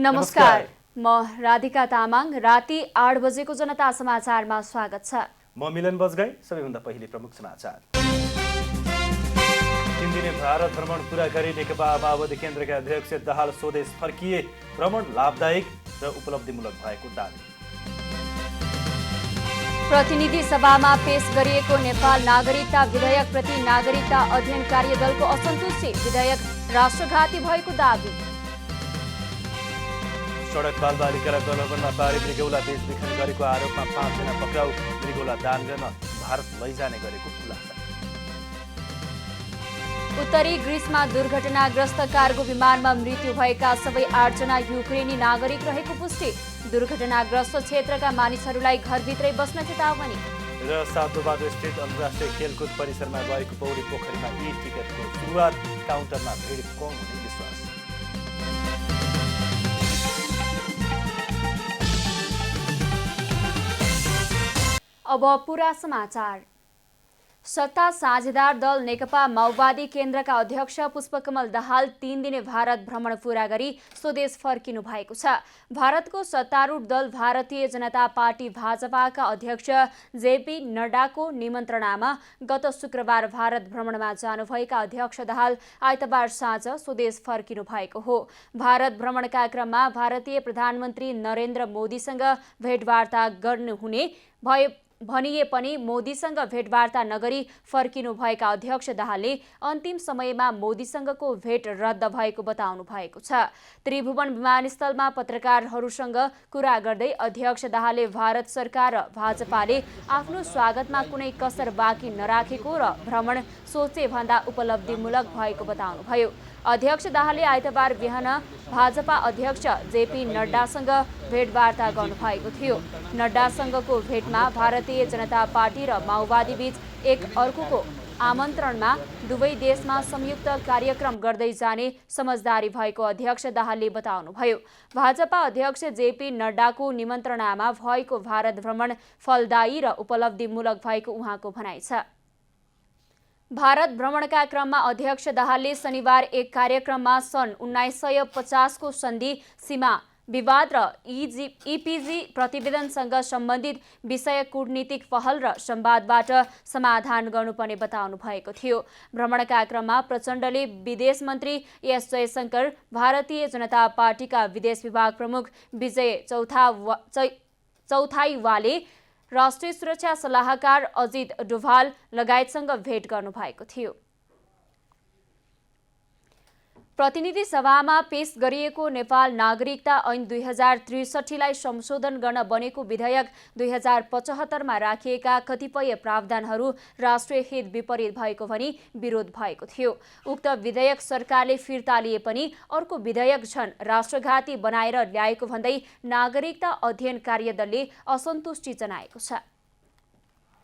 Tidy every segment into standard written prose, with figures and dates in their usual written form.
नमस्कार, म राधिका तामाङ। राति 8 बजेको जनता समाचारमा स्वागत छ। म मिलन बजगाई। सबैभन्दा पहिले प्रमुख समाचार। 3 दिने भारत भ्रमण पूरा गरी नेकपा माओवादी केन्द्रका अध्यक्ष दाहाल स्वदेश फर्किए। भ्रमण लाभदायक र उपलब्धिमूलक भएको दावी। प्रतिनिधि सभामा पेश गरिएको नेपाल नागरिकता विधेयकप्रति नागरिकता अध्ययन कार्यदलको असन्तुष्टि। विधेयक राष्ट्रघाती भएको दावी। सडक बालबालिकालाई प्रलोभनमा पारी मृगौला बेचबिखन गरेको आरोपमा 5 जना पक्राउ। मृगौला दान गर्न भारत लैजाने गरेको खुलासा। उत्तरी ग्रिसमा दुर्घटनाग्रस्त कार्गो विमानमा मृत्यु भएका सबै 8 जना युक्रेनी नागरिक रहेको पुष्टि। दुर्घटनाग्रस्त क्षेत्रका मानिसहरूलाई घरभित्रै बस्न चेतावनी। र सातोबाट स्थित अन्तर्राष्ट्रिय खेलकुद परिसरमा भएको पौडी पोखरीमा ई टिकटको सुरुवात। काउन्टरमा भिड कम हुने विश्वास। अब पूरा समाचार। सत्ता साझेदार दल नेकपा माओवादी केन्द्रका अध्यक्ष पुष्पकमल दाहाल 3 दिने भारत भ्रमण पूरा गरी स्वदेश फर्किनु भएको छ। भारतको सत्तारूढ दल भारतीय जनता पार्टी भाजपाका अध्यक्ष जेपी नड्डाको निमन्त्रणामा गत शुक्रबार भारत भ्रमणमा जानुभएका अध्यक्ष दाहाल आइतबार साँझ स्वदेश फर्किनु भएको हो। भारत भ्रमणका क्रममा भारतीय प्रधानमन्त्री नरेन्द्र मोदीसँग भेटवार्ता गर्नुहुने भनिए पनि मोदीसँग भेटवार्ता नगरी फर्किनुभएका अध्यक्ष दाहालले अन्तिम समयमा मोदीसँगको भेट रद्द भएको बताउनु भएको छ। त्रिभुवन विमानस्थलमा पत्रकारहरूसँग कुरा गर्दै अध्यक्ष दाहालले भारत सरकार र भाजपाले आफ्नो स्वागतमा कुनै कसर बाँकी नराखेको र भ्रमण सोचे भन्दा उपलब्धिमूलक भएको बताउनुभयो। अध्यक्ष दाहालले आइतबार बिहान भाजपा अध्यक्ष जेपी नड्डासँग भेटवार्ता गर्नुभएको थियो। नड्डासँगको भेटमा भारतीय जनता पार्टी र माओवादी बीच एक अर्कोको आमन्त्रणमा दुवै देशमा संयुक्त कार्यक्रम गर्दै जाने समझदारी भएको अध्यक्ष दाहालले बताउनुभयो। भाजपा अध्यक्ष जेपी नड्डाको निमन्त्रणामा भएको भारत भ्रमण फलदायी र उपलब्धिमूलक भएको उहाँको भनाइ छ। भारत भ्रमणका क्रममा अध्यक्ष दाहालले शनिबार एक कार्यक्रममा सन् 1950 को सन्धि सीमा विवाद र इपिजी प्रतिवेदनसँग सम्बन्धित विषय कूटनीतिक पहल र संवादबाट समाधान गर्नुपर्ने बताउनु भएको थियो। भ्रमणका क्रममा प्रचण्डले विदेश मन्त्री एस जयशंकर, भारतीय जनता पार्टीका विदेश विभाग प्रमुख विजय चौथाईवाले, राष्ट्रिय सुरक्षा सल्लाहकार अजित डोभाल लगायतसँग भेट गर्नुभएको थियो। प्रतिनिधि सभामा पेश गरिएको नेपाल नागरिकता ऐन 2063लाई संशोधन गर्न बनेको विधेयक 2075 मा राखिएका कतिपय प्रावधानहरू राष्ट्रिय हित विपरीत भएको भनी विरोध भएको थियो। उक्त विधेयक सरकारले फिर्ता लिए पनि अर्को विधेयक झन राष्ट्रघाती बनाएर ल्याएको भन्दै नागरिकता अध्ययन कार्यदलले असन्तुष्टि जनाएको छ।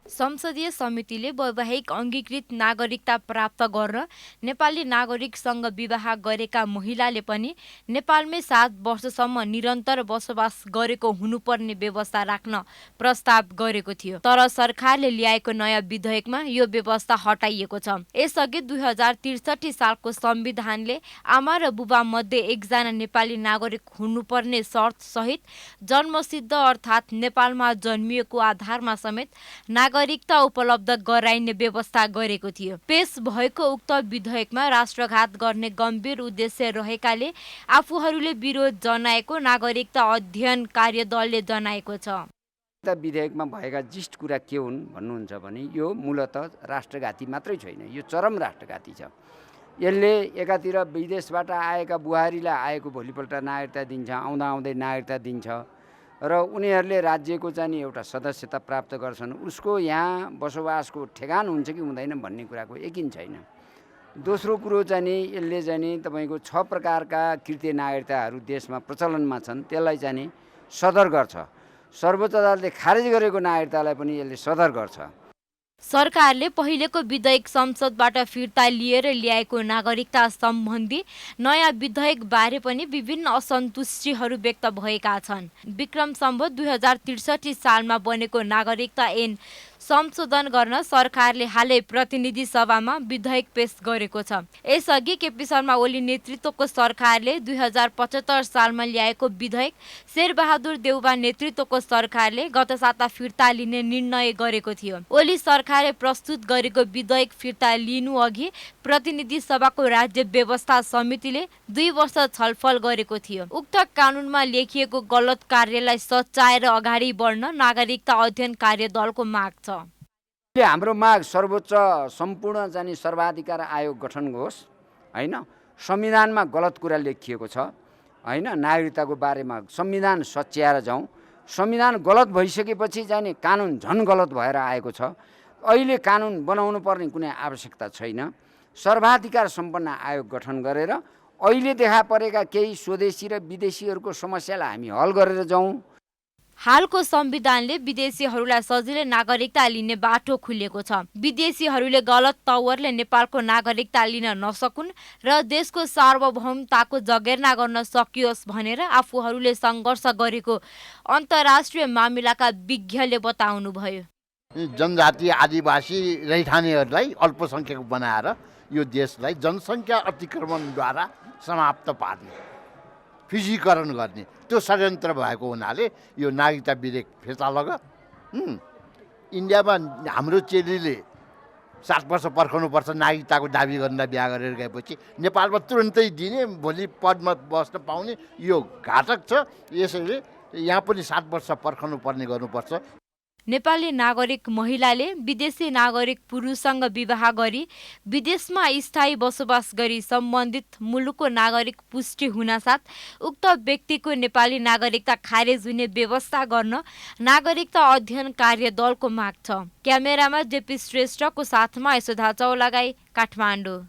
संसदीय समितिले वैवाहिक अङ्गीकृत नागरिकता प्राप्त गर्न नेपाली नागरिकसँग विवाह गरेका महिलाले पनि नेपालमै 7 वर्षसम्म निरन्तर बसोबास गरेको हुनुपर्ने व्यवस्था राख्न प्रस्ताव गरेको थियो। तर सरकारले ल्याएको नयाँ विधेयकमा यो व्यवस्था हटाइएको छ। यसअघि 2063 सालको संविधानले आमा र बुबा मध्ये एकजना नेपाली नागरिक हुनुपर्ने शर्त सहित जन्मसिद्ध अर्थात् नेपालमा जन्मिएको आधारमा समेत नागरिकता उपलब्ध गराइने व्यवस्था गरेको थियो। पेश भएको उक्त विधेयकमा राष्ट्रघात गर्ने गम्भीर उद्देश्य रहेकाले आफूहरूले विरोध जनाएको नागरिकता अध्ययन कार्यदलले जनाएको छ। विधेयकमा भएका जिस्ट कुरा के हुन् भन्नुहुन्छ भने यो मूलतः राष्ट्रघाती मात्रै छैन, यो चरम राष्ट्रघाती छ। यसले एकातिर विदेशबाट आएका बुहारीलाई आएको भोलिपल्ट नागरिकता दिन्छ, आउँदा आउँदै नागरिकता दिन्छ र उनीहरूले राज्यको चाहिँ एउटा सदस्यता प्राप्त गर्छन्। उसको यहाँ बसोबासको ठेगान हुन्छ कि हुँदैन भन्ने कुराको यकिन छैन। दोस्रो कुरो चाहिँ यसले चाहिँ तपाईँको 6 प्रकारका कृत्य नागरिकताहरू देशमा प्रचलनमा छन्, त्यसलाई चाहिँ सदर गर्छ। सर्वोच्च अदालतले खारेज गरेको नागरिकतालाई पनि यसले सदर गर्छ। सरकारले पहिलेको विधेयक संसदबाट फिर्ता लिएर ल्याएको नागरिकता सम्बन्धी नयाँ विधेयक बारे पनि विभिन्न असन्तुष्टिहरू व्यक्त भएका छन्। विक्रम सम्वत 2063 सालमा बनेको नागरिकता ऐन संशोधन गर्न सरकारले हालै प्रतिनिधि सभामा विधेयक पेश गरेको छ। यसअघि केपी शर्मा ओली नेतृत्वको सरकारले 2075 सालमा ल्याएको विधेयक शेरबहादुर देउबा नेतृत्वको सरकारले गत साता फिर्ता लिने निर्णय गरेको थियो। ओली सरकारले प्रस्तुत गरेको विधेयक फिर्ता लिनु अघि प्रतिनिधि सभाको राज्य व्यवस्था समितिले 2 वर्ष छलफल गरेको थियो। उक्त कानुनमा लेखिएको गलत कार्यलाई सच्याएर अगाडि बढ्न नागरिकता अध्ययन कार्यदलको माग छ। हाम्रो माग सर्वोच्च सम्पूर्ण जाने सर्वाधिकार आयोग गठन होस् हैन। संविधानमा गलत कुरा लेखिएको छ हैन। नागरिकताको बारेमा संविधान सच्याएर जाउँ। संविधान गलत भइसकेपछि जाने कानुन झन गलत भएर आएको छ। अहिले कानुन बनाउनु पर्ने कुनै आवश्यकता छैन। सर्वाधिकार सम्पन्न आयोग गठन गरेर अहिले देखा परेका केही स्वदेशी र विदेशीहरूको समस्यालाई हामी हल गरेर जाउँ। हालको संविधानले विदेशीहरूलाई सजिलै नागरिकता लिने बाटो खुलेको छ। विदेशीहरूले गलत तवरले नेपालको नागरिकता लिन नसकुन् र देशको सार्वभौमताको जगेर्ना गर्न सकियोस् भनेर आफूहरूले सङ्घर्ष गरेको अन्तर्राष्ट्रिय मामिलाका विज्ञले बताउनुभयो। जनजाति आदिवासी रैथानेहरूलाई अल्पसङ्ख्यक बनाएर यो देशलाई जनसङ्ख्या अतिक्रमणद्वारा समाप्त पार्ने, फिजीकरण गर्ने त्यो षड्यन्त्र भएको हुनाले यो नागरिकता विधेयक फिर्ता लग। इन्डियामा हाम्रो चेलीले 7 वर्ष पर्खाउनुपर्छ नागरिकताको दाबी गरेर बिहा गरेर गएपछि नेपालमा तुरन्तै दिने, भोलि पदमा बस्न पाउने, यो घातक छ। यसैले यहाँ पनि 7 वर्ष पर्खाउनु पर्ने गर्नुपर्छ। नेपाली नागरिक महिलाले विदेशी नागरिक पुरुषसँग विवाह गरी विदेशमा स्थायी बसोबास गरी सम्बन्धित मुलुकको नागरिक पुष्टि हुनासाथ उक्त व्यक्तिको नेपाली नागरिकता खारेज हुने व्यवस्था गर्न नागरिकता अध्ययन कार्यदलको माग छ। क्यामेरामा जेपी श्रेष्ठको साथमा यशोधा चौलागाई, काठमाडौँ।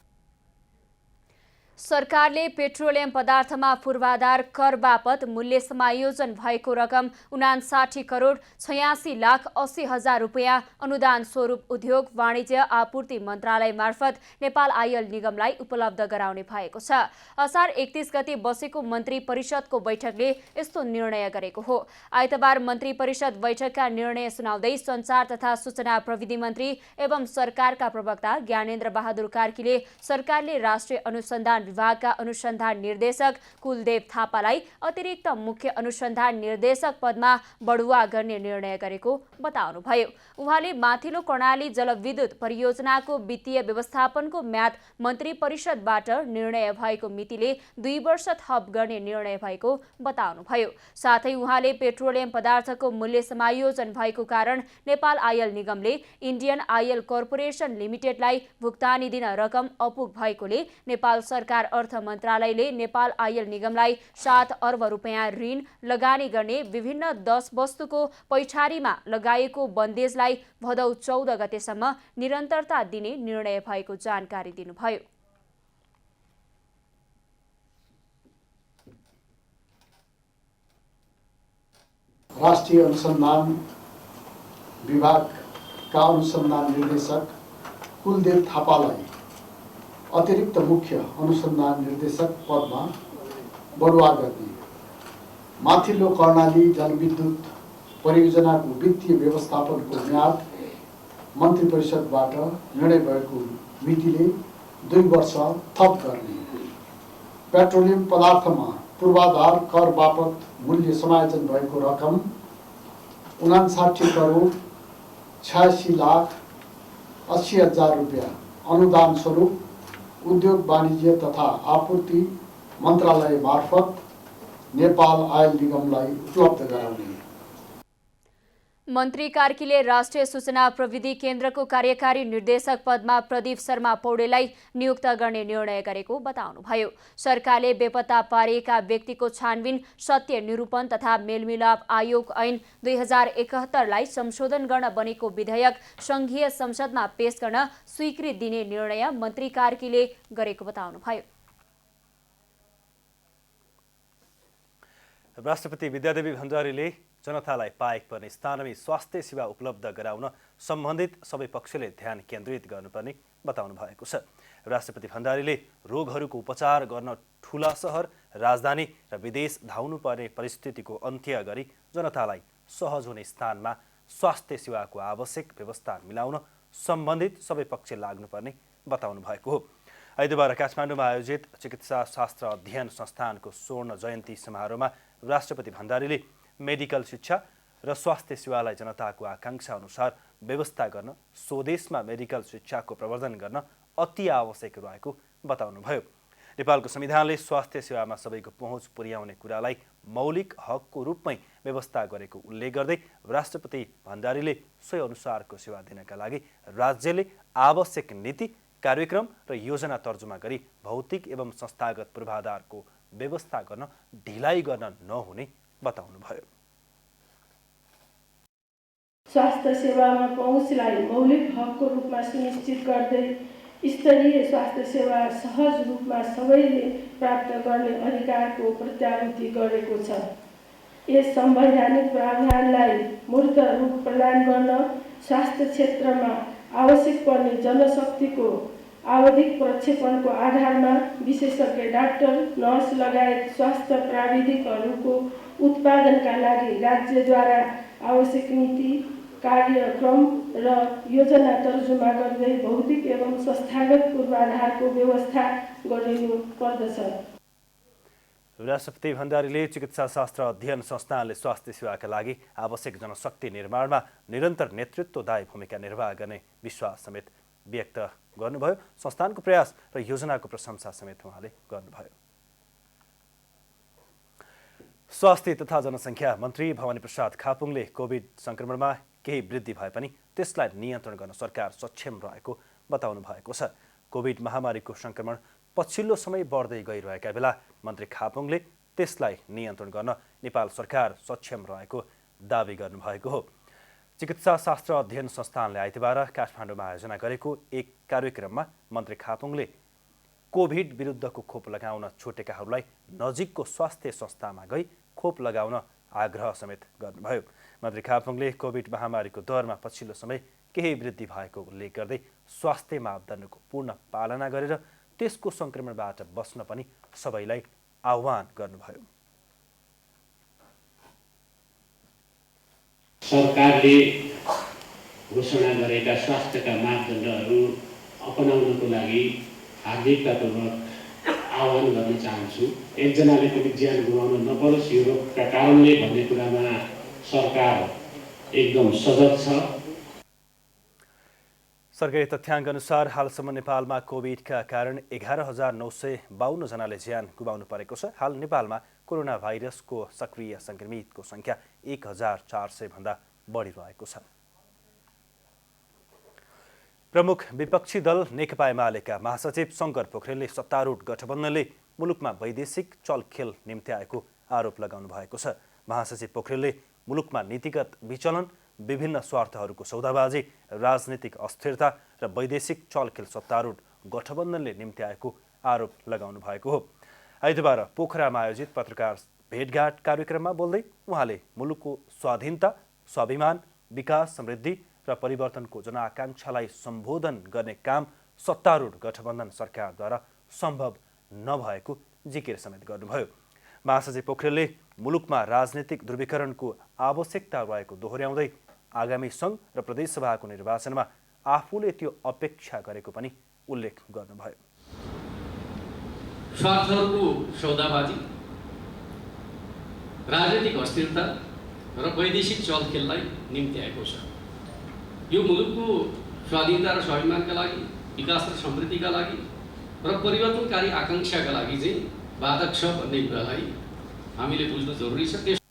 सरकारले पेट्रोलियम पदार्थमा पूर्वाधार कर बापत मूल्य समायोजन भएको रकम 59 करोड 86 लाख 80 हजार रुपियाँ अनुदान स्वरूप उद्योग वाणिज्य आपूर्ति मन्त्रालय मार्फत नेपाल आयल निगमलाई उपलब्ध गराउने भएको छ। असार 31 गते बसेको मन्त्री परिषदको बैठकले यस्तो निर्णय गरेको हो। आइतबार मन्त्री परिषद बैठकका निर्णय सुनाउँदै सञ्चार तथा सूचना प्रविधि मन्त्री एवं सरकारका प्रवक्ता ज्ञानेन्द्र बहादुर कार्कीले सरकारले राष्ट्रिय अनुसन्धान विभागका अनुसन्धान निर्देशक कुलदेव थापालाई अतिरिक्त मुख्य अनुसन्धान निर्देशक पदमा बढुवा गर्ने निर्णय गरेको बताउनुभयो। उहाँले माथिल्लो कर्णाली जलविद्युत परियोजनाको वित्तीय व्यवस्थापनको म्याद मन्त्री परिषदबाट निर्णय भएको मितिले 2 वर्ष थप गर्ने निर्णय भएको बताउनुभयो। साथै उहाँले पेट्रोलियम पदार्थको मूल्य समायोजन भएको कारण नेपाल आयल निगमले इन्डियन आयल कर्पोरेसन लिमिटेडलाई भुक्तानी दिन रकम अपुग भएकोले नेपाल सरकार अर्थ मन्त्रालयले नेपाल आयल निगमलाई 7 अर्ब रुपियाँ ऋण लगानी गर्ने विभिन्न 10 वस्तुको पैठारीमा लगाएको बन्देजलाई भदौ 14 गतेसम्म निरन्तरता दिने निर्णय भएको जानकारी दिनुभयो। राष्ट्रिय अनुसन्धान विभागका अनुसन्धान निर्देशक कुलदेव थापालाई अतिरिक्त मुख्य अनुसन्धान निर्देशक पदमा बढुवा गर्ने, माथिल्लो कर्णाली जलविद्युत परियोजनाको वित्तीय व्यवस्थापनको म्याद मन्त्री परिषदबाट निर्णय भएको मितिले 2 वर्ष थप गर्ने, पेट्रोलियम पदार्थमा पूर्वाधार कर बापत मूल्य समायोजन भएको रकम 59 करोड 86 लाख 80 हजार रुपियाँ अनुदान स्वरूप उद्योग वाणिज्य तथा आपूर्ति मन्त्रालय मार्फत नेपाल आयल निगमलाई उपलब्ध गराउने। मन्त्री कार्कीले राष्ट्रिय सूचना प्रविधि केन्द्रको कार्यकारी निर्देशक पदमा प्रदीप शर्मा पौडेललाई नियुक्त गर्ने निर्णय गरेको बताउनुभयो। सरकारले बेपत्ता पारिएका व्यक्तिको छानबिन, सत्य निरूपण तथा मेलमिलाप आयोग ऐन 2071लाई संशोधन गर्न बनेको विधेयक संघीय संसदमा पेश गर्न स्वीकृति दिने निर्णय मन्त्री कार्कीले गरेको बताउनुभयो। राष्ट्रपति विद्यादेवी भण्डारीले जनतालाई पाएक पर्ने स्थानमा स्वास्थ्य सेवा उपलब्ध गराउन सम्बन्धित सबै पक्षले ध्यान केन्द्रित गर्नुपर्ने बताउनु भएको छ। राष्ट्रपति भण्डारीले रोगहरूको उपचार गर्न ठूला सहर, राजधानी र विदेश धाउनुपर्ने परिस्थितिको अन्त्य गरी जनतालाई सहज हुने स्थानमा स्वास्थ्य सेवाको आवश्यक व्यवस्था मिलाउन सम्बन्धित सबै पक्ष लाग्नुपर्ने बताउनु भएको हो। आइतबार काठमाडौँमा आयोजित चिकित्सा शास्त्र अध्ययन संस्थानको स्वर्ण जयन्ती समारोहमा राष्ट्रपति भण्डारीले मेडिकल शिक्षा र स्वास्थ्य सेवालाई जनताको आकांक्षा अनुसार व्यवस्था गर्न स्वदेशमा मेडिकल शिक्षाको प्रवर्धन गर्न अति आवश्यक रहेको बताउनुभयो। नेपालको संविधानले स्वास्थ्य सेवामा सबैको पहुँच पुर्याउने कुरालाई मौलिक हकको रूपमै व्यवस्था गरेको उल्लेख गर्दै राष्ट्रपति भण्डारीले सोही अनुसारको सेवा दिनका लागि राज्यले आवश्यक नीति, कार्यक्रम र योजना तर्जुमा गरी भौतिक एवं संस्थागत पूर्वाधारको व्यवस्था गर्न ढिलाइ गर्न नहुने बताउनुभयो। स्वास्थ्य सेवामा पहुँचलाई मौलिक हकको रूपमा सुनिश्चित गर्दै स्तरीय स्वास्थ्य सेवा सहज रूपमा सबैले प्राप्त गर्ने अधिकारको प्रत्याभूति गरेको छ। यस संवैधानिक प्रावधानलाई मूर्त रूप प्रदान गर्न स्वास्थ्य क्षेत्रमा आवश्यक पर्ने जनशक्तिको आवधिक प्रक्षेपणको आधारमा विशेषज्ञ डाक्टर, नर्स लगायत स्वास्थ्य प्राविधिकहरूको उत्पादनका लागि राज्यद्वारा आवश्यक नीति, कार्यक्रम र योजना तर्जुमा गर्दै भौतिक एवं संस्थागत पूर्वाधारको व्यवस्था गरिनु पर्दछ। राष्ट्रपति भण्डारीले चिकित्सा शास्त्र अध्ययन संस्थानले स्वास्थ्य सेवाका लागि आवश्यक जनशक्ति निर्माणमा निरन्तर नेतृत्वदायी भूमिका निर्वाह गर्ने विश्वास समेत व्यक्त गर्नुभयो। संस्थानको प्रयास र योजनाको प्रशंसा समेत उहाँले गर्नुभयो। स्वास्थ्य तथा जनसङ्ख्या मन्त्री भवानी प्रसाद खापुङले कोभिड संक्रमणमा केही वृद्धि भए पनि त्यसलाई नियन्त्रण गर्न सरकार सक्षम रहेको बताउनु भएको छ। कोभिड महामारीको संक्रमण पछिल्लो समय बढ्दै गइरहेका बेला मन्त्री खापुङले त्यसलाई नियन्त्रण गर्न नेपाल सरकार सक्षम रहेको दावी गर्नुभएको हो। चिकित्सा शास्त्र अध्ययन संस्थानले आइतबार काठमाडौँमा आयोजना गरेको एक कार्यक्रममा मन्त्री खापुङले कोभिड विरुद्धको खोप लगाउन छुटेकाहरूलाई नजिकको स्वास्थ्य संस्थामा गई खोप लगाउन आग्रह समेत गर्नुभयो। मन्त्री खापुङले कोभिड महामारीको दरमा पछिल्लो समय केही वृद्धि भएको उल्लेख गर्दै स्वास्थ्य मापदण्डको पूर्ण पालना गरेर त्यसको संक्रमणबाट बस्न पनि सबैलाई आह्वान गर्नुभयो। सरकारले घोषणा गरेका स्वास्थ्यका मापदण्डहरू अपनाउनको लागि हार्दिकतापूर्वक आह्वान गर्न चाहन्छु। एकजनाले पनि ज्यान गुमाउन नपरोस् यो रोगका कारणले भन्ने कुरामा सरकार एकदम सजग छ। सरकारी तथ्याङ्क अनुसार हालसम्म नेपालमा कोभिडका कारण 11,952 जनाले ज्यान गुमाउनु परेको छ। हाल नेपालमा कोरोना भाइरसको सक्रिय संक्रमितको संख्या 1,400 भन्दा बढी रहेको छ। प्रमुख विपक्षी दल नेकपा एमालेका महासचिव शङ्कर पोखरेलले सत्तारूढ गठबन्धनले मुलुकमा वैदेशिक चलखेल निम्त्याएको आरोप लगाउनु भएको छ। महासचिव पोखरेलले मुलुकमा नीतिगत विचलन, विभिन्न स्वार्थहरूको सौदाबाजी, राजनीतिक अस्थिरता र वैदेशिक चलखेल सत्तारूढ गठबन्धनले निम्त्याएको आरोप लगाउनु भएको हो। आइतबार पोखरामा आयोजित पत्रकार भेटघाट कार्यक्रममा बोल्दै उहाँले मुलुकको स्वाधीनता, स्वाभिमान, विकास, समृद्धि र परिवर्तनको जनआकांक्षालाई सम्बोधन गर्ने काम सत्तारूढ गठबन्धन सरकारद्वारा सम्भव नभएको जिकिर समेत गर्नुभयो। महासचिव पोखरेलले मुलुकमा राजनीतिक ध्रुवीकरणको आवश्यकता रहेको दोहोर्याउँदै आगामी सङ्घ र प्रदेशसभाको निर्वाचनमा आफूले त्यो अपेक्षा गरेको पनि उल्लेख गर्नुभयो। स्वार्थहरूको सौदाबाजी, राजनीतिक अस्थिरता र वैदेशिक चलखेललाई निम्त्याएको छ। यो मुलुकको स्वाधीनता र स्वाभिमानका लागि, विकास र समृद्धिका लागि र परिवर्तनकारी आकांक्षाका लागि चाहिँ बाधक छ भन्ने कुरालाई हामीले बुझ्नु जरुरी छ।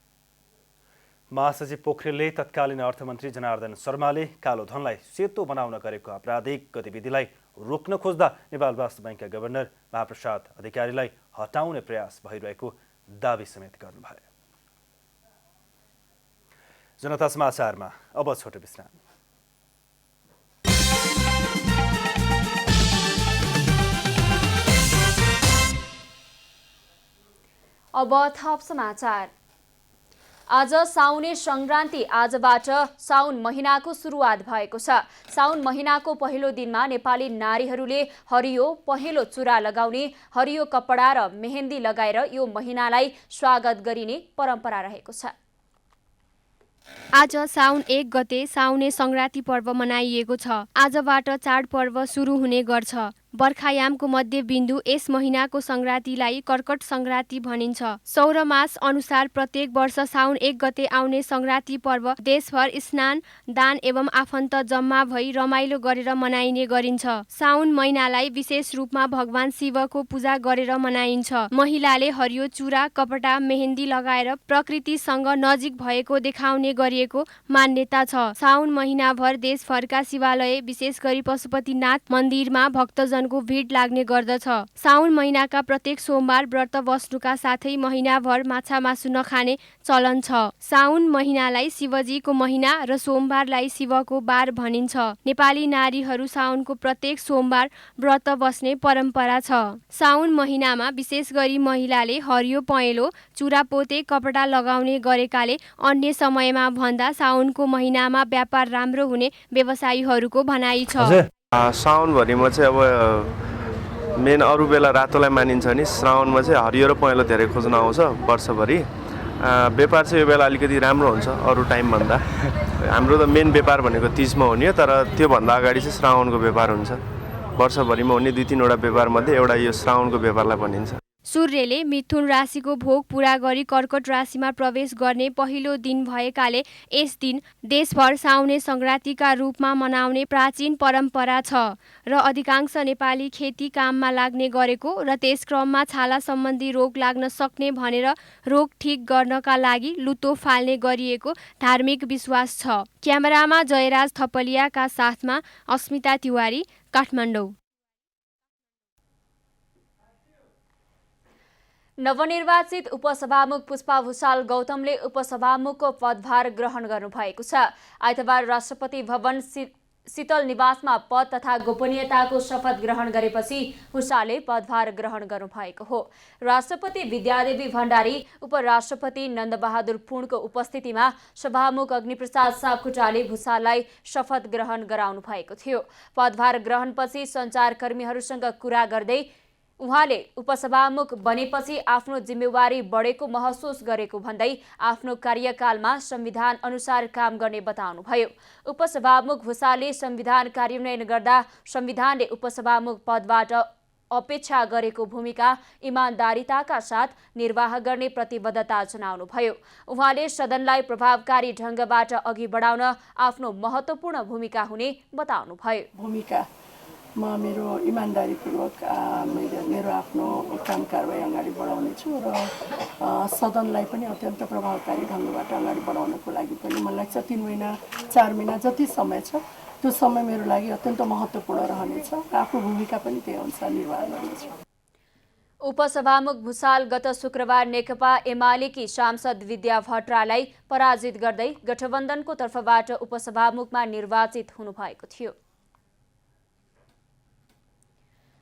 महासचिव पोखरेलले तत्कालीन अर्थमन्त्री जनार्दन शर्माले कालो धनलाई सेतो बनाउन गरेको आपराधिक गतिविधिलाई रोक्न खोज्दा नेपाल राष्ट्र बैंकका गभर्नर महाप्रसाद अधिकारीलाई हटाउने प्रयास भइरहेको दावी समेत गर्नुभयो। जनता समाचारमा अब छोटो विश्राम। अब थप समाचार। आज साउने संक्रान्ति आजबाट साउन महिनाको सुरुवात भएको छ। साउन महिनाको पहिलो दिनमा नेपाली नारीहरूले हरियो पहेँलो चुरा लगाउने, हरियो कपडा र मेहेन्दी लगाएर यो महिनालाई स्वागत गरिने परम्परा रहेको छ। आज साउन 1 गते साउने संक्रान्ति पर्व मनाइएको छ। आजबाट चाडपर्व सुरु हुने गर्छ। बर्खायामको मध्यबिन्दु यस महिनाको संक्रान्तिलाई कर्कट संक्रान्ति भनिन्छ। सौरमास अनुसार प्रत्येक वर्ष साउन 1 गते आउने संक्रान्ति पर्व देशभर स्नान, दान एवं आफन्त जम्मा भई रमाइलो गरेर मनाइने गरिन्छ। साउन महिनालाई विशेष रूपमा भगवान शिवको पूजा गरेर मनाइन्छ। महिलाले हरियो चुरा, कपडा, मेहेन्दी लगाएर प्रकृतिसँग नजिक भएको देखाउने गरिएको मान्यता छ। साउन महिनाभर देशभरका शिवालय विशेष गरी पशुपतिनाथ मन्दिरमा भक्तजनको भिड लाग्ने गर्दछ। साउन महिनाका प्रत्येक सोमबार व्रत बस्नुका साथै महिनाभर माछा मासु नखाने चलन छ। साउन महिनालाई शिवजीको महिना र सोमबारलाई शिवको बार भनिन्छ। नेपाली नारीहरू साउनको प्रत्येक सोमबार व्रत बस्ने परम्परा छ। साउन महिनामा विशेष गरी महिलाले हरियो पहेँलो चुरापोते कपडा लगाउने गरेकाले अन्य समयमा भन्दा साउनको महिनामा व्यापार राम्रो हुने व्यवसायीहरूको भनाइ छ। साउनभरिमा चाहिँ अब मेन अरू बेला रातोलाई मानिन्छ नि श्रावणमा चाहिँ हरियो र पहेँलो धेरै खोज्न आउँछ वर्षभरि। व्यापार चाहिँ यो बेला अलिकति राम्रो हुन्छ अरू टाइमभन्दा। हाम्रो त मेन व्यापार भनेको तीजमा हुने हो, तर त्योभन्दा अगाडि चाहिँ श्रावणको व्यापार हुन्छ। वर्षभरिमा हुने 2-3 वटा व्यापारमध्ये एउटा यो श्रावणको व्यापारलाई भनिन्छ। सूर्यले मिथुन राशिको भोग पूरा गरी कर्कट राशिमा प्रवेश गर्ने पहिलो दिन भएकाले यस दिन देशभर साउने संक्रान्तिका रूपमा मनाउने प्राचीन परम्परा छ र अधिकांश नेपाली खेती काममा लाग्ने गरेको र त्यस क्रममा छाला सम्बन्धी रोग लाग्न सक्ने भनेर रोग ठिक गर्नका लागि लुतो फाल्ने गरिएको धार्मिक विश्वास छ। क्यामेरामा जयराज थपलियाका साथमा अस्मिता तिवारी, काठमाडौँ। नवनिर्वाचित उपसभामुख पुष्पा भुसाल गौतमले उपसभामुखको पदभार ग्रहण गर्नुभएको छ। आइतबार राष्ट्रपति भवन शीतल निवासमा पद तथा गोपनीयताको शपथ ग्रहण गरेपछि भुसालले पदभार ग्रहण गर्नुभएको हो। राष्ट्रपति विद्यादेवी भण्डारी, उपराष्ट्रपति नन्दबहादुर पुनको उपस्थितिमा सभामुख अग्निप्रसाद सापकोटाले भुसाललाई शपथ ग्रहण गराउनु भएको थियो। पदभार ग्रहणपछि सञ्चारकर्मीहरूसँग कुरा गर्दै उहाँले उपसभामुख बनेपछि आफ्नो जिम्मेवारी बढेको महसुस गरेको भन्दै आफ्नो कार्यकालमा संविधान अनुसार काम गर्ने बताउनुभयो। उपसभामुख भुसालले संविधान कार्यान्वयन गर्दा संविधानले उपसभामुख पदबाट अपेक्षा गरेको भूमिका इमानदारिताका साथ निर्वाह गर्ने प्रतिबद्धता जनाउनुभयो। उहाँले सदनलाई प्रभावकारी ढङ्गबाट अघि बढाउन आफ्नो महत्त्वपूर्ण भूमिका हुने बताउनुभयो। म मेरो इमान्दारीपूर्वक मेरो आफ्नो काम कारबाही अगाडि बढाउने छु र सदनलाई पनि अत्यन्त प्रभावकारी ढङ्गबाट अगाडि बढाउनको लागि पनि मलाई लाग्छ 3 महिना 4 महिना जति समय छ त्यो समय मेरो लागि अत्यन्त महत्त्वपूर्ण रहनेछ। आफ्नो भूमिका पनि त्यही अनुसार निर्वाह गर्नेछु। उपसभामुख भुसाल गत शुक्रबार नेकपा एमालेकी सांसद विद्या भट्टराईलाई पराजित गर्दै गठबन्धनको तर्फबाट उपसभामुखमा निर्वाचित हुनुभएको थियो।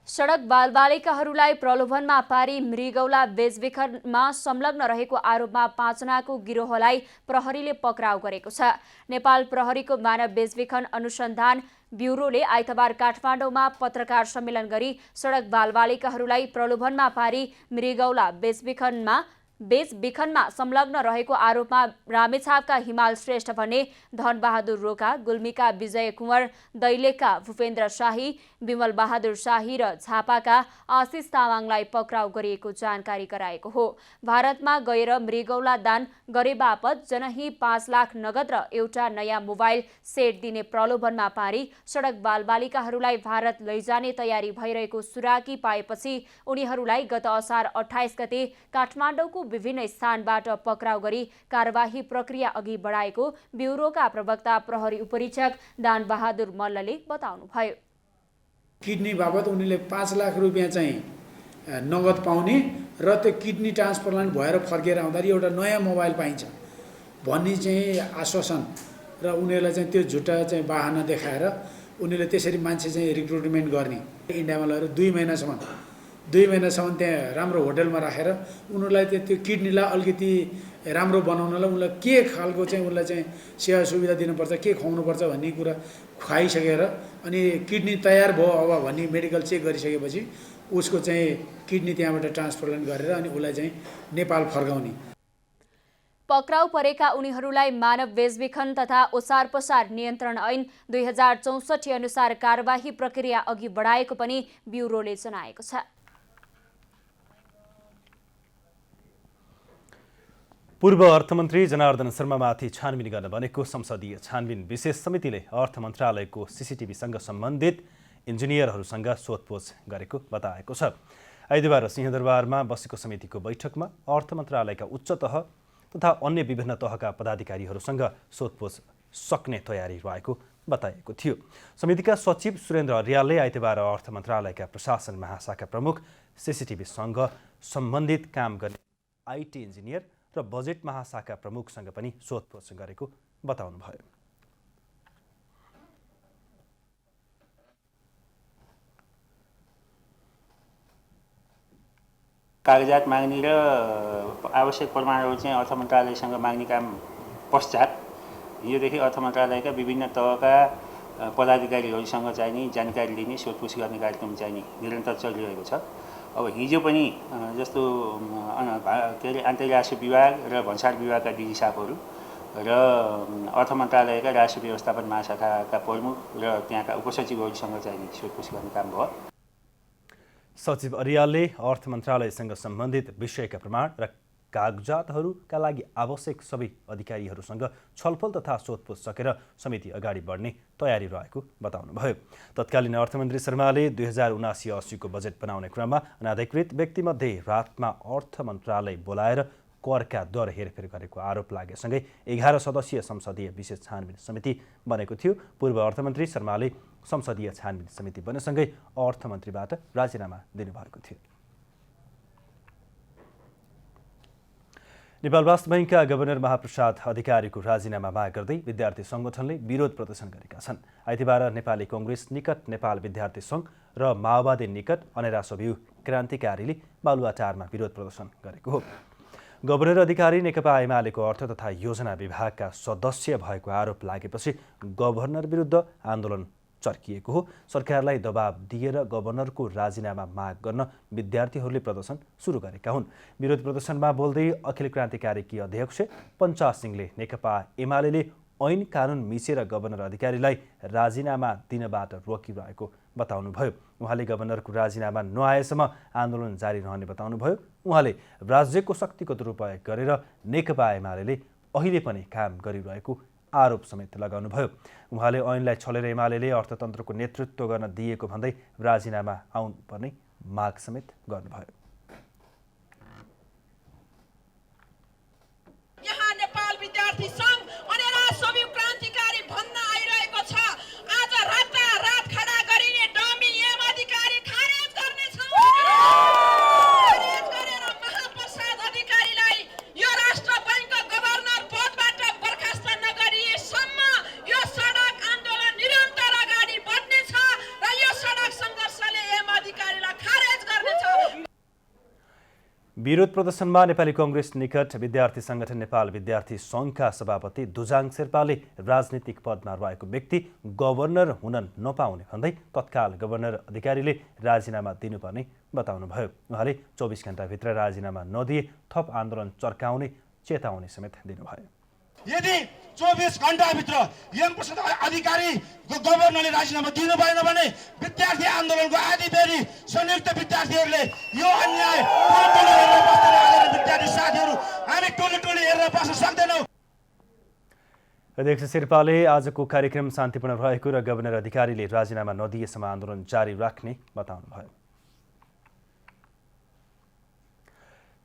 सडक बालबालिकाहरूलाई प्रलोभनमा पारी मृगौला बेचबिखनमा संलग्न रहेको आरोपमा 5 जनाको गिरोहलाई प्रहरीले पक्राउ गरेको छ। नेपाल प्रहरीको मानव बेचबिखन अनुसन्धान ब्युरोले आइतबार काठमाडौँमा पत्रकार सम्मेलन गरी सडक बालबालिकाहरूलाई प्रलोभनमा पारी मृगौला बेचबिखनमा संलग्न रहेको आरोपमा रामेछापका हिमाल श्रेष्ठ भन्ने, धनबहादुर रोका, गुल्मीका विजय कुँवर, दैलेखका भूपेन्द्र शाही, विमल बहादुर शाही र झापाका आशिष तामाङलाई पक्राउ गरिएको जानकारी गराएको हो। भारतमा गएर मृगौला दान गरे बापत जनही 5 लाख नगद र एउटा नयाँ मोबाइल सेट दिने प्रलोभनमा पारी सडक बालबालिकाहरूलाई भारत लैजाने तयारी भइरहेको सुराकी पाएपछि उनीहरूलाई गत असार 28 गते काठमाडौँको विभिन्न स्थानबाट पक्राउ गरी कारबाही प्रक्रिया अघि बढाएको ब्युरोका प्रवक्ता प्रहरी उपरीक्षक दान बहादुर मल्लले बताउनुभयो। किडनी बाबत उनीले 5 लाख रुपियाँ चाहिँ नगद पाउने र त्यो किडनी ट्रान्सप्लान्ट भएर फर्केर आउँदाखेरि एउटा नयाँ मोबाइल पाइन्छ भन्ने चाहिँ आश्वासन र उनीहरूलाई चाहिँ त्यो झुटा चाहिँ बहाना देखाएर उनीहरूले त्यसरी मान्छे चाहिँ रिक्रुटमेन्ट गर्ने। इन्डियामा लगेर 2 महिनासम्म त्यहाँ राम्रो होटलमा राखेर उनीहरूलाई त्यो किडनीलाई अलिकति राम्रो बनाउनलाई उनलाई के खालको चाहिँ उनलाई चाहिँ सेवा सुविधा दिनुपर्छ, के खुवाउनुपर्छ भन्ने कुरा खुवाइसकेर अनि किडनी तयार भयो अब भन्ने मेडिकल चेक गरिसकेपछि उसको चाहिँ किडनी त्यहाँबाट ट्रान्सप्लान्ट गरेर अनि उसलाई चाहिँ नेपाल फर्काउने। पक्राउ परेका उनीहरूलाई मानव बेचबिखन तथा ओसार पसार नियन्त्रण ऐन 2064 अनुसार कारबाही प्रक्रिया अघि बढाएको पनि ब्युरोले जनाएको छ। पूर्व अर्थमन्त्री जनार्दन शर्मामाथि छानबिन गर्न बनेको संसदीय छानबिन विशेष समितिले अर्थ मन्त्रालयको सीसीटीभीसँग सम्बन्धित इन्जिनियरहरूसँग सोधपुछ गरेको बताएको छ। आइतबार सिंहदरबारमा बसेको समितिको बैठकमा अर्थ मन्त्रालयका उच्च तह तथा अन्य विभिन्न तहका पदाधिकारीहरूसँग सोधपुछ सक्ने तयारी रहेको बताएको थियो। समितिका सचिव सुरेन्द्र अर्यालले आइतबार अर्थ मन्त्रालयका प्रशासन महाशाखा प्रमुख, सीसीटीभीसँग सम्बन्धित काम गर्ने आइटी इन्जिनियर र बजेट महाशाखा प्रमुखसँग पनि सोधपुछ गरेको बताउनुभयो। कागजात माग्ने र आवश्यक प्रमाणहरू चाहिँ अर्थ मन्त्रालयसँग माग्ने काम पश्चात योदेखि अर्थ मन्त्रालयका विभिन्न तहका पदाधिकारीहरूसँग चाहिँ नि जानकारी लिने सोधपुछ गर्ने कार्यक्रम चाहिँ नि निरन्तर चलिरहेको छ। अब हिजो पनि जस्तो के अरे अन्तर्राष्ट्रिय विभाग र भन्सार विभागका डिजी साहबहरू र अर्थ मन्त्रालयका राष्ट्रिय व्यवस्थापन महाशाखाका प्रमुख र त्यहाँका उपसचिवहरूसँग चाहिँ नि सोधपुछ गर्ने काम भयो। सचिव अर्यालले अर्थ मन्त्रालयसँग सम्बन्धित विषयका प्रमाण र कागजातहरूका लागि आवश्यक सबै अधिकारीहरूसँग छलफल तथा सोधपुछ सकेर समिति अगाडि बढ्ने तयारी रहेको बताउनुभयो। तत्कालीन अर्थमन्त्री शर्माले 2079-80 को बजेट बनाउने क्रममा अनाधिकृत व्यक्तिमध्ये रातमा अर्थ मन्त्रालय बोलाएर करका दर हेरफेर गरेको आरोप लागेसँगै 11 सदस्यीय संसदीय विशेष छानबिन समिति बनेको थियो। पूर्व अर्थमन्त्री शर्माले संसदीय छानबिन समिति बनेसँगै अर्थमन्त्रीबाट राजीनामा दिनुभएको थियो। नेपाल राष्ट्र बैंकका गभर्नर महाप्रसाद अधिकारीको राजीनामा माग गर्दै विद्यार्थी संगठनले विरोध प्रदर्शन गरेका छन्। आइतबार नेपाली कांग्रेस निकट नेपाल विद्यार्थी संघ र माओवादी निकट अनेरा सभ्यू क्रान्तिकारीले बालुवाटारमा विरोध प्रदर्शन गरेको हो। गभर्नर अधिकारी नेकपा एमालेको अर्थ तथा योजना विभागका सदस्य भएको आरोप लागेपछि गभर्नर विरुद्ध आन्दोलन चर्किएको हो। सरकारलाई दबाब दिएर गभर्नरको राजीनामा माग गर्न विद्यार्थीहरूले प्रदर्शन सुरु गरेका हुन्। विरोध प्रदर्शनमा बोल्दै अखिल क्रान्तिकारीकी अध्यक्ष पञ्चा सिंहले नेकपा एमाले ऐन कानुन मिचेर गभर्नर अधिकारीलाई राजीनामा दिनबाट रोकिरहेको बताउनुभयो। उहाँले गभर्नरको राजीनामा नआएसम्म आन्दोलन जारी रहने बताउनुभयो। उहाँले राज्यको शक्तिको दुरुपयोग गरेर नेकपा एमाले अहिले पनि काम गरिरहेको आरोप समेत लगाउनुभयो। उहाँले ऐनलाई छलेर एमाले अर्थतन्त्रको नेतृत्व गर्न दिएको भन्दै राजीनामा आउनुपर्ने माग समेत गर्नुभयो। यहाँ नेपाल विद्यार्थी संघ अनेरा सभ्यू क्रान्तिकारी भन्न आइरहेको छ। आज रातारात खडा गरिने डमी एम अधिकारी खारेज गर्नेछौँ। खारेज गरेर महाप्रसाद अधिकारीलाई यो राष्ट्र बैंकको गभर्नर पदबाट बर्खास्त नगरिएसम्म यो सडक आन्दोलन निरन्तर अगाडि बढ्नेछ र यो सडक सङ्घर्षले एम अधिकारीलाई खारेज गर्नेछ। विरोध प्रदर्शनमा नेपाली कांग्रेस निकट विद्यार्थी संगठन नेपाल विद्यार्थी संघका सभापति दुजाङ शेर्पाले राजनीतिक पदमा रहेको व्यक्ति गभर्नर हुन नपाउने भन्दै तत्काल गभर्नर अधिकारीले राजीनामा दिनुपर्ने बताउनुभयो। उहाँले 24 घण्टाभित्र राजीनामा नदिए थप आन्दोलन चर्काउने चेतावनी समेत दिनुभयो। यदि 24 घण्टाभित्र एम प्रसाद अधिकारी गभर्नरले राजीनामा दिनु भएन भने विद्यार्थी आन्दोलनको आदि बेरी संयुक्त विद्यार्थीहरूले यो अन्याय विद्यार्थी साथीहरू हामी टोली हेरेर बस्न सक्दैनौँ। अध्यक्ष शेर्पाले आजको कार्यक्रम शान्तिपूर्ण रहेको र गभर्नर अधिकारीले राजीनामा नदिएसम्म आन्दोलन जारी राख्ने बताउनुभयो।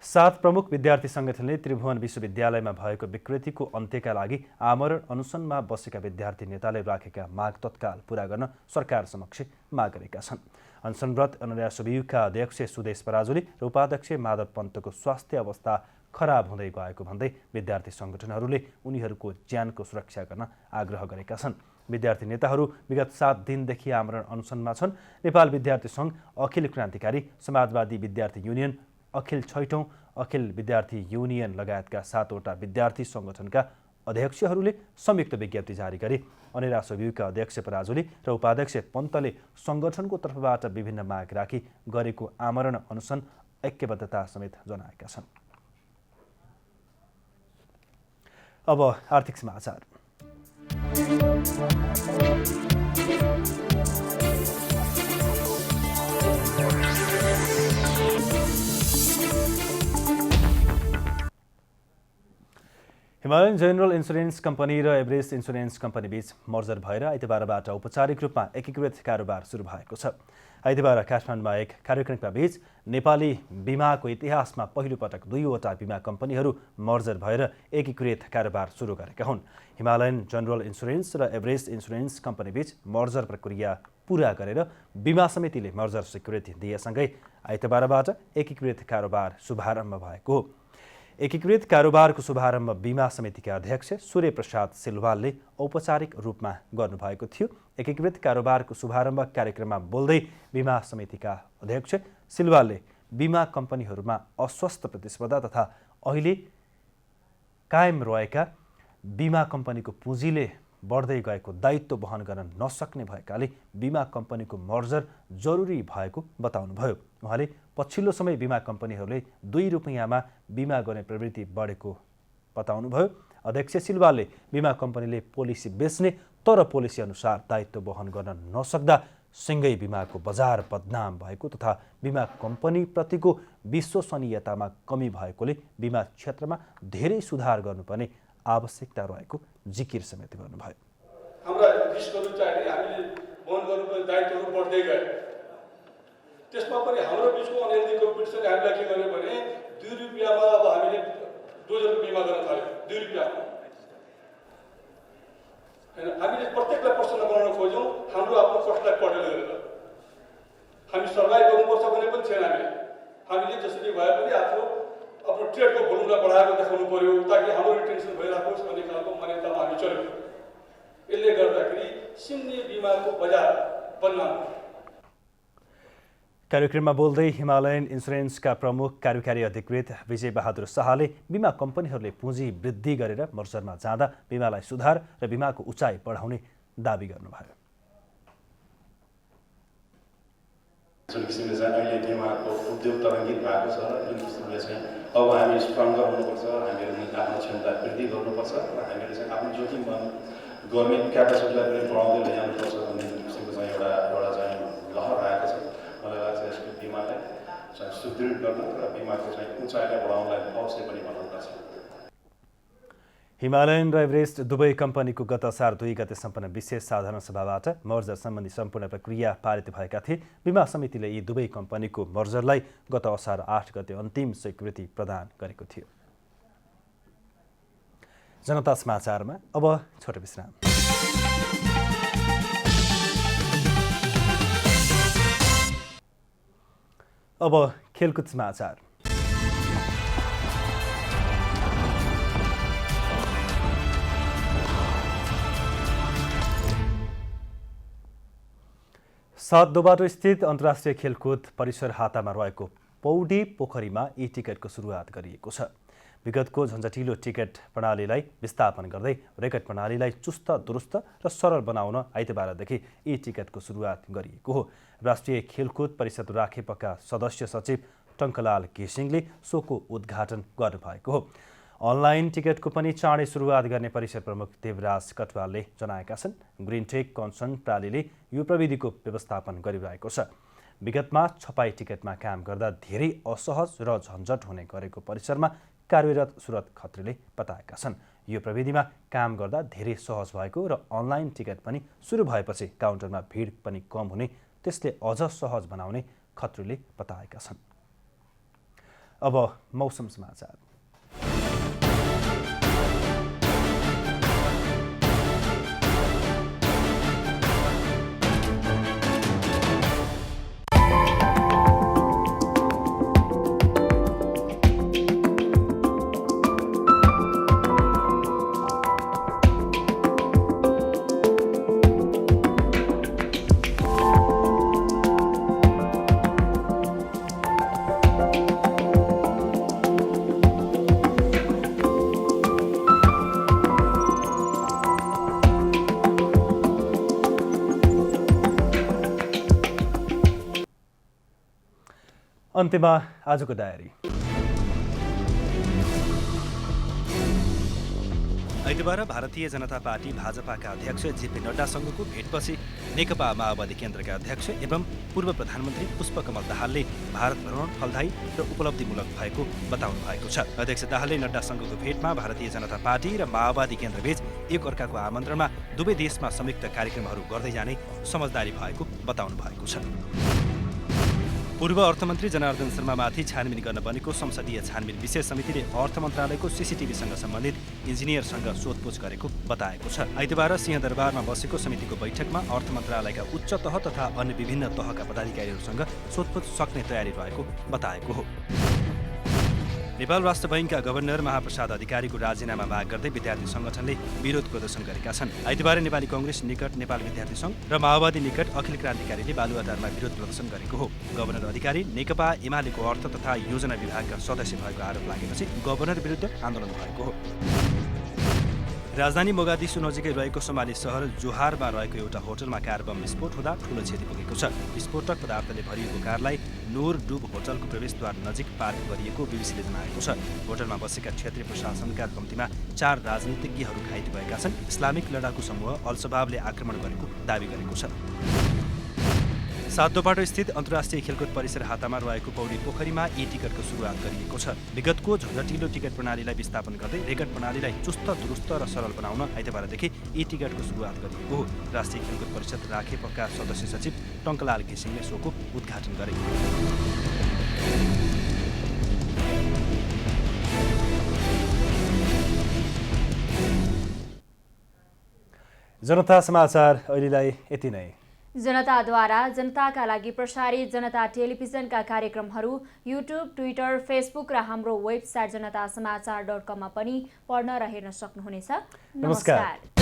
7 प्रमुख विद्यार्थी संगठनले त्रिभुवन विश्वविद्यालयमा भएको विकृतिको अन्त्यका लागि आमरण अनसनमा बसेका विद्यार्थी नेताले राखेका माग तत्काल पूरा गर्न सरकार समक्ष माग गरेका छन्। अनसनरत अनेरा सभ्यूका अध्यक्ष सुदेश पराजुली र उपाध्यक्ष माधव पन्तको स्वास्थ्य अवस्था खराब हुँदै गएको भन्दै विद्यार्थी संगठनहरूले उनीहरूको ज्यानको सुरक्षा गर्न आग्रह गरेका छन्। विद्यार्थी नेताहरू विगत 7 दिनदेखि आमरण अनसनमा छन्। नेपाल विद्यार्थी संघ, अखिल क्रान्तिकारी, समाजवादी विद्यार्थी युनियन, अखिल 6औं अखिल विद्यार्थी युनियन लगायतका 7वटा विद्यार्थी सङ्गठनका अध्यक्षहरूले संयुक्त विज्ञप्ति जारी गरे। अनेरा सोभियुका अध्यक्ष पराजुली र उपाध्यक्ष पन्तले सङ्गठनको तर्फबाट विभिन्न माग राखी गरेको आमरण अनसन ऐक्यबद्धता समेत जनाएका छन्। अब आर्थिक समाचार। हिमालयन जनरल इन्सुरेन्स कम्पनी र एभरेस्ट इन्सुरेन्स कम्पनी बीच मर्जर भएर आइतबारबाट औपचारिक रूपमा एकीकृत कारोबार सुरु भएको छ। आइतबार काठमाडौँमा एक कार्यक्रमका बीच नेपाली बिमाको इतिहासमा पहिलो पटक 2वटा बिमा कम्पनीहरू मर्जर भएर एकीकृत कारोबार सुरु गरेका हुन्। हिमालयन जनरल इन्सुरेन्स र एभरेस्ट इन्सुरेन्स कम्पनी बीच मर्जर प्रक्रिया पूरा गरेर बिमा समितिले मर्जर स्वीकृति दिएसँगै आइतबारबाट एकीकृत कारोबार शुभारम्भ भएको हो। एकीकृत कारोबारको शुभारम्भ बिमा समितिका अध्यक्ष सूर्य प्रसाद सिलवालले औपचारिक रूपमा गर्नुभएको थियो। एकीकृत कारोबारको शुभारम्भ कार्यक्रममा बोल्दै बिमा समितिका अध्यक्ष सिलवालले बिमा कम्पनीहरूमा अस्वस्थ प्रतिस्पर्धा तथा अहिले कायम रहेका बिमा कम्पनीको पुँजीले बढ्दै गएको दायित्व वहन गर्न नसक्ने भएकाले बिमा कम्पनीको मर्जर जरुरी भएको बताउनुभयो। उहाँले पछिल्लो समय बिमा कम्पनीहरूले 2 रुपैयाँमा बिमा गर्ने प्रवृत्ति बढेको बताउनुभयो। अध्यक्ष सिलवालले बिमा कम्पनीले पोलिसी बेच्ने तर पोलिसी अनुसार दायित्व वहन गर्न नसक्दा सँगै बिमाको बजार बदनाम भएको तथा बिमा कम्पनीप्रतिको विश्वसनीयतामा कमी भएकोले बिमा क्षेत्रमा धेरै सुधार गर्नुपर्ने आवश्यकता रहेको जिकिर समेत गर्नुभयो। हाम्रा रिस्कहरू चाहिँ हामीले वहन गर्नुपर्ने दायित्वहरू बढ्दै गए। त्यसमा पनि हाम्रो बिचको अनहेल्दी कम्पिटिसनले हामीलाई के गर्यो भने 2 रुपैयाँमा अब हामीले डोजरको बिमा गर्न थाल्यौँ। 2 रुपैयाँमा हैन, हामीले प्रत्येकलाई प्रसन्न बनाउन खोज्यौँ हाम्रो आफ्नो कष्टलाई पटेल गरेर। हामी सर्भाइभ गर्नुपर्छ भने पनि थिएन। हामीले जसरी भए पनि आफ्नो ट्रेडको भोल्युमलाई बढाएर देखाउनु पर्यो ताकि हाम्रो रिटेन्सन भइराखोस् भन्ने खालको मान्यतामा हामी चल्यौँ। यसले गर्दाखेरि सिम्ने बिमाको बजार बदनाम। कार्यक्रममा बोल्दै हिमालयन इन्सुरेन्सका प्रमुख कार्यकारी अधिकृत विजय बहादुर शाहले बिमा कम्पनीहरूले पुँजी वृद्धि गरेर मर्जरमा जाँदा बिमालाई सुधार र बिमाको उचाइ बढाउने दाबी गर्नुभयो। जुन किसिमले चाहिँ अहिले बिमाको उद्योग तरङ्गित भएको छ, जुन किसिमले चाहिँ अब हामी स्ट्रङ्गर हुनुपर्छ, हामीहरूले आफ्नो क्षमता वृद्धि गर्नुपर्छ र हामीले चाहिँ आफ्नो जोखिम गर्ने क्यापेसिटीलाई पनि बढाउँदै लैजानुपर्छ भन्ने किसिमको चाहिँ एउटा चाहिँ लहर आएको छ। मलाई लाग्छ यसको बिमालाई चाहिँ सुदृढ गर्न र बिमाको चाहिँ उचाइलाई बढाउनलाई अवश्य पनि बनाउनुपर्छ। हिमालयन र एभरेस्ट दुवै कम्पनीको गत असार 2 गते सम्पन्न विशेष साधारण सभाबाट मर्जर सम्बन्धी सम्पूर्ण प्रक्रिया पारित भएका थिए। बिमा समितिले यी दुवै कम्पनीको मर्जरलाई गत असार 8 गते अन्तिम स्वीकृति प्रदान गरेको थियो। जनता समाचारमा अब छोटो विश्राम। अब खेलकुद समाचार। सातदोबाटो स्थित अन्तर्राष्ट्रिय खेलकुद परिसर हातामा रहेको पौडी पोखरीमा ई टिकटको सुरुवात गरिएको छ। विगतको झन्झटिलो टिकट प्रणालीलाई विस्थापन गर्दै रेकर्ड प्रणालीलाई चुस्त दुरुस्त र सरल बनाउन आइतबारदेखि ई टिकटको सुरुवात गरिएको हो। राष्ट्रिय खेलकुद परिषद राखेपका सदस्य सचिव टङ्कलाल घिसिङले सोको उद्घाटन गर्नुभएको हो। अनलाइन टिकटको पनि चाँडै सुरुवात गर्ने परिषद प्रमुख देवराज कटवालले जनाएका छन्। ग्रिनटेक कन्सर्न प्रालीले यो प्रविधिको व्यवस्थापन गरिरहेको छ। विगतमा छपाई टिकटमा काम गर्दा धेरै असहज र झन्झट हुने गरेको परिसरमा कार्यरत सुरत खत्रीले बताएका छन्। यो प्रविधिमा काम गर्दा धेरै सहज भएको र अनलाइन टिकट पनि सुरु भएपछि काउन्टरमा भिड पनि कम हुने, त्यसले अझ सहज बनाउने खत्रीले बताएका छन्। अब मौसम समाचार। अन्त्यमा आजको डायरी। आइतबार भारतीय जनता पार्टी भाजपाका अध्यक्ष जेपी नड्डासँगको भेटपछि नेकपा माओवादी केन्द्रका अध्यक्ष एवं पूर्व प्रधानमन्त्री पुष्पकमल दाहालले भारत भ्रमण फलदायी र उपलब्धिमूलक भएको बताउनु भएको छ। अध्यक्ष दाहालले नड्डासँगको भेटमा भारतीय जनता पार्टी र माओवादी केन्द्रबीच एक अर्काको आमन्त्रणमा दुवै देशमा संयुक्त कार्यक्रमहरू गर्दै जाने समझदारी भएको बताउनु भएको छ। पूर्व अर्थमन्त्री जनार्दन शर्मामाथि छानबिन गर्न बनेको संसदीय छानबिन विशेष समितिले अर्थ मन्त्रालयको सीसीटीभीसँग सम्बन्धित इन्जिनियरसँग सोधपुछ गरेको बताएको छ। आइतबार सिंहदरबारमा बसेको समितिको बैठकमा अर्थ मन्त्रालयका उच्च तह तथा अन्य विभिन्न तहका पदाधिकारीहरूसँग सोधपुछ सक्ने तयारी रहेको बताएको हो। नेपाल राष्ट्र बैङ्कका गभर्नर महाप्रसाद अधिकारीको राजीनामा माग गर्दै विद्यार्थी सङ्गठनले विरोध प्रदर्शन गरेका छन्। आइतबार नेपाली कङ्ग्रेस निकट नेपाल विद्यार्थी सङ्घ र माओवादी निकट अखिल क्रान्तिकारीले बालुवाटारमा विरोध प्रदर्शन गरेको हो। गभर्नर अधिकारी नेकपा एमालेको अर्थ तथा योजना विभागका सदस्य भएको आरोप लागेपछि गभर्नर विरुद्ध आन्दोलन भएको हो। राजधानी मोगादिसु नजिकै रहेको सोमाली सहर जोहारमा रहेको एउटा होटलमा कार बम विस्फोट हुँदा ठूलो क्षति पुगेको छ। विस्फोटक पदार्थले भरिएको कारलाई नूर डुब होटलको प्रवेशद्वार नजिक पार्क गरिएको बीबीसीले जनाएको छ। होटलमा बसेका क्षेत्रीय प्रशासनका कम्तीमा 4 राजनीतिज्ञहरू घाइते भएका छन्। इस्लामिक लडाकु समूह अल-शबाबले आक्रमण गरेको दावी गरेको छ। सातदोपाटो स्थित अन्तर्राष्ट्रिय खेलकुद परिसर हातामा रहेको पौडी पोखरीमा टिकटको सुरुवात गरिएको छ। विगतको झन्झटिलो टिकट प्रणालीलाई विस्थापन गर्दै रेकर्ड प्रणालीलाई चुस्त दुरुस्त र सरल बनाउन आइतबारदेखि टिकटको सुरुवात गरिएको हो। राष्ट्रिय खेलकुद परिषद राखेपका सदस्य सचिव टङ्कलाल घिसिङले सोको उद्घाटन गरे। जनता समाचार अहिलेलाई यति नै। जनताद्वारा जनताका लागि प्रसारित जनता टेलिभिजनका कार्यक्रमहरू युट्युब, ट्विटर, फेसबुक र हाम्रो वेबसाइट जनतासमाचार.com मा पनि पढ्न र हेर्न सक्नुहुनेछ। नमस्कार।